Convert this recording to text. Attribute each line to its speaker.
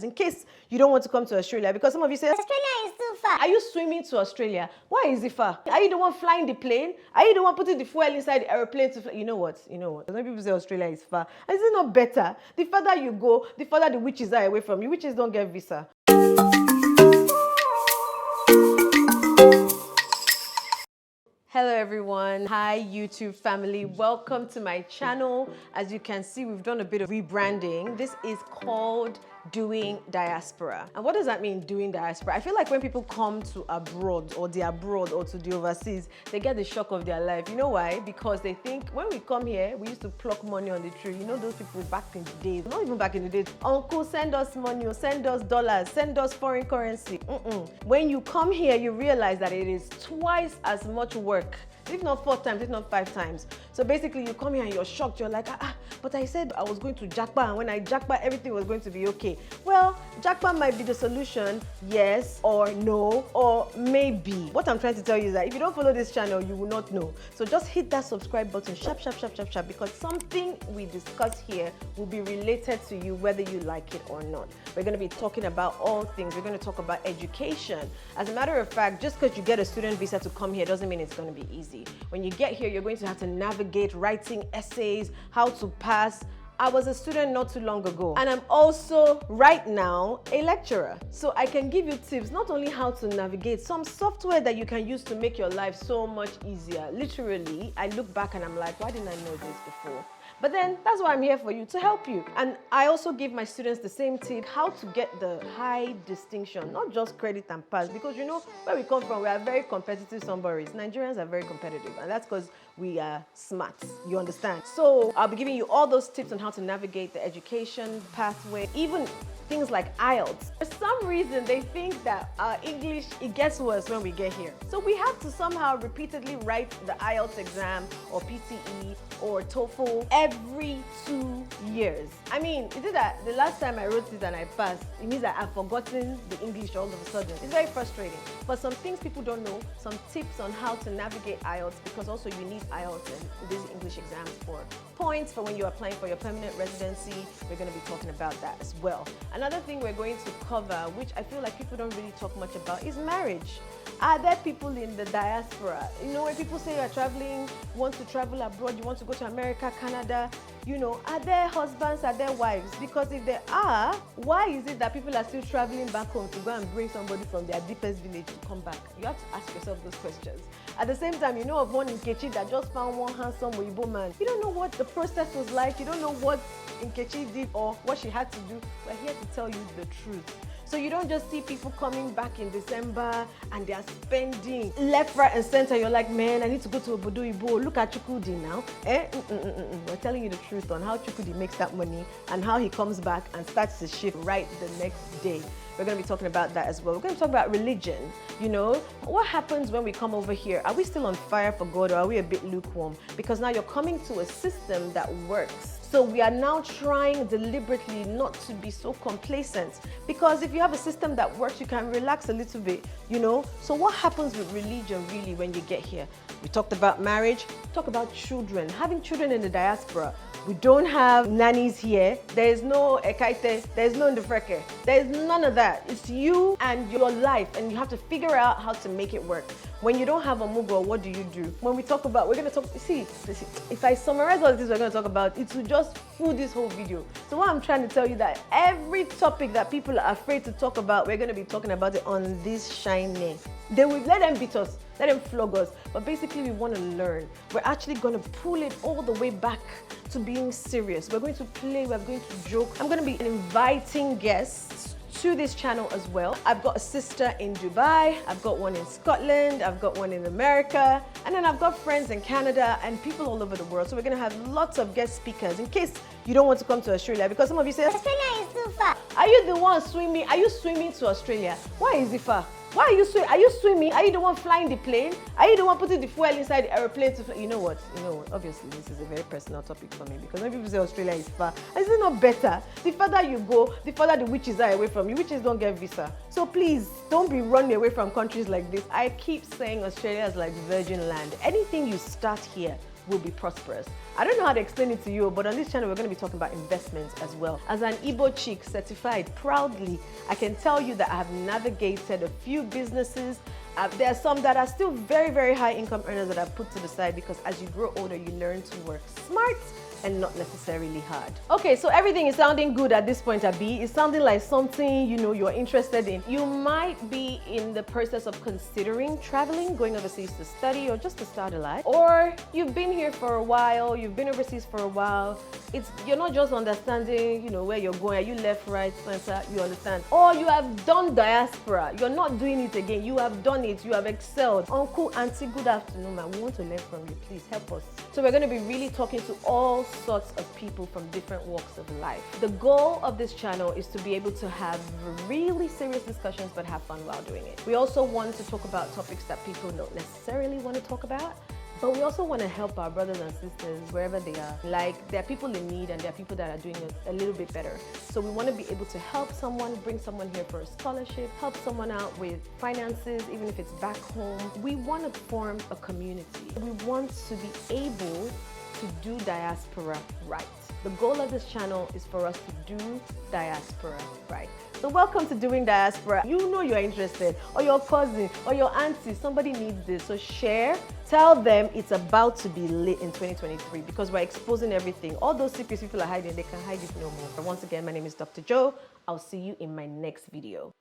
Speaker 1: In case you don't want to come to Australia, because some of you say,
Speaker 2: Australia is too far.
Speaker 1: Are you swimming to Australia? Why is it far? Are you the one flying the plane? Are you the one putting the fuel inside the aeroplane to fly? You know what? Some people say Australia is far. Is it not better? The further you go, the further the witches are away from you. Witches don't get visa. Hello everyone. Hi YouTube family. Welcome to my channel. As you can see, we've done a bit of rebranding. This is called Doing Diaspora. And what does that mean, doing diaspora? I feel like when people come to abroad or the abroad or to the overseas, they get the shock of their life. You know why? Because they think when we come here, we used to pluck money on the tree. You know those people back in the days, not even back in the days. Uncle, send us money, or send us dollars, send us foreign currency. When you come here, you realize that it is twice as much work, if not 4 times, if not 5 times. So basically you come here and you're shocked. You're like, but I said I was going to Jackpa, and when I Jackpa, everything was going to be okay. Well, Jackpa might be the solution, yes or no, or maybe. What I'm trying to tell you is that if you don't follow this channel, you will not know. So just hit that subscribe button, sharp, because something we discuss here will be related to you, whether you like it or not. We're going to be talking about all things. We're going to talk about education. As a matter of fact, just because you get a student visa to come here doesn't mean it's going to be easy. When you get here, you're going to have to navigate writing essays, how to pass. I was a student not too long ago, and I'm also right now a lecturer. So I can give you tips, not only how to navigate, some software that you can use to make your life so much easier. Literally, I look back and I'm like, why didn't I know this before? But then that's why I'm here for you, to help you. And I also give my students the same tip, how to get the high distinction, not just credit and pass, because you know where we come from, we are very competitive somebodies. Nigerians are very competitive, and that's because we are smart, you understand? So I'll be giving you all those tips on how to navigate the education pathway, even things like IELTS. For some reason, they think that our English, it gets worse when we get here. So we have to somehow repeatedly write the IELTS exam or PTE or TOEFL every 2 years. I mean, is it that the last time I wrote it and I passed, it means that I've forgotten the English all of a sudden? It's very frustrating. But some things people don't know, some tips on how to navigate IELTS, because also you need IELTS and these English exams for points for when you're applying for your permanent residency. We're going to be talking about that as well. Another thing we're going to cover, which I feel like people don't really talk much about, is marriage. Are there people in the diaspora? You know, when people say you're traveling, you want to travel abroad, you want to go to America, Canada, you know, are there husbands, are there wives? Because if there are, why is it that people are still traveling back home to go and bring somebody from their deepest village to come back? You have to ask yourself those questions. At the same time, you know of one Nkechi that just found one handsome Weibo man. You don't know what the process was like. You don't know what Nkechi did or what she had to do. We're here to tell you the truth. So you don't just see people coming back in December and they are spending left, right, and center. You're like, man, I need to go to Obodo Ibo. Look at Chukwudi now. We're telling you the truth on how Chukwudi makes that money and how he comes back and starts his shift right the next day. We're going to be talking about that as well. We're going to talk about religion. You know, what happens when we come over here? Are we still on fire for God, or are we a bit lukewarm? Because now you're coming to a system that works. So we are now trying deliberately not to be so complacent, because if you have a system that works, you can relax a little bit, you know? So what happens with religion really when you get here? We talked about marriage, talk about children, having children in the diaspora. We don't have nannies here. There is no ekaite, there is no ndefreke. There is none of that. It's you and your life, and you have to figure out how to make it work. When you don't have a mugo, what do you do? When we talk about, we're going to talk, see, if I summarize all this we're going to talk about, it will just fool this whole video. So what I'm trying to tell you that every topic that people are afraid to talk about, we're going to be talking about it on this shiny. They will let them beat us, let them flog us. But basically we want to learn. We're actually going to pull it all the way back to being serious. We're going to play, we're going to joke. I'm going to be inviting guests to this channel as well. I've got a sister in Dubai, I've got one in Scotland, I've got one in America, and then I've got friends in Canada and people all over the world. So we're going to have lots of guest speakers in case you don't want to come to Australia, because some of you say,
Speaker 2: Australia is too far.
Speaker 1: are you the one swimming? Are you swimming to Australia? Why is it far? Why are you swimming? Are you swimming? Are you the one flying the plane? Are you the one putting the fuel inside the aeroplane to fly? You know what? Obviously this is a very personal topic for me, because when people say Australia is far, is it not better? The further you go, the further the witches are away from you. Witches don't get visa. So please, don't be running away from countries like this. I keep saying Australia is like virgin land. Anything you start here, will be prosperous. I don't know how to explain it to you, but on this channel, we're going to be talking about investments as well. As an Igbo chick certified proudly, I can tell you that I have navigated a few businesses. There are some that are still very, very high income earners that I've put to the side because as you grow older, you learn to work smart and not necessarily hard. Okay, so everything is sounding good at this point, Abi. It's sounding like something, you're interested in. You might be in the process of considering traveling, going overseas to study or just to start a life. Or you've been here for a while, you've been overseas for a while. You're not just understanding, where you're going. Are you left, right, center? You understand? Or you have done diaspora. You're not doing it again. You have done it. You have excelled. Uncle, auntie, good afternoon, man. We want to learn from you. Please help us. So we're going to be really talking to all sorts of people from different walks of life. The goal of this channel is to be able to have really serious discussions but have fun while doing it. We also want to talk about topics that people don't necessarily want to talk about, but we also want to help our brothers and sisters wherever they are. Like, there are people in need and there are people that are doing it a little bit better. So we want to be able to help someone, bring someone here for a scholarship, help someone out with finances, even if it's back home. We want to form a community. We want to be able to do diaspora right. The goal of this channel is for us to do diaspora right. So welcome to Doing Diaspora. You're interested, or your cousin, or your auntie, somebody needs this. So share, tell them it's about to be lit in 2023 because we're exposing everything. All those secrets people are hiding, they can hide it no more. Once again, my name is Dr. Joe. I'll see you in my next video.